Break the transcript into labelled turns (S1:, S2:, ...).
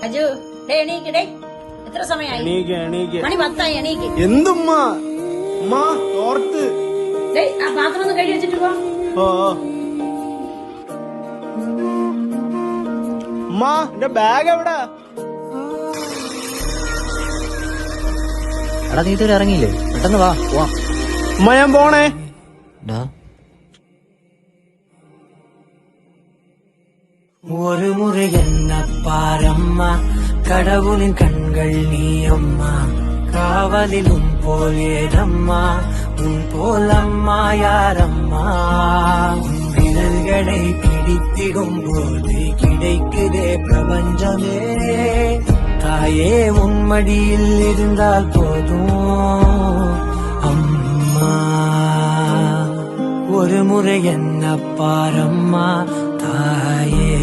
S1: അജു എണീക്കടേ, എത്ര സമയമായി? മണി 10 എണീക്ക്.
S2: എന്തുമ്മ ഓർത്ത്
S1: ആ പാത്രം ഒന്ന് കഴുകി വെച്ചിട്ട് പോ.
S2: എന്റെ ബാഗ് എവിടാ?
S3: എടാ നീ ഇതുവരെ ഇറങ്ങിയില്ലേ? പെട്ടെന്ന് വാ പോവാം.
S2: ഞാൻ പോണേ.
S4: ஒரு முறை என்ன பாரம்மா, கடவுளின் கண்கள் நீ அம்மா, காவலிலும் போல் ஏதம்மா, உன் போல் அம்மா யாரம்மா, உன் விரல்களை பிடித்திடும் போது கிடைக்குதே பிரபஞ்சமே, தாயே உன் மடியில் இருந்தால் போதும் அம்மா. ஒரு முறை என்ன பாரம்மா தாயே.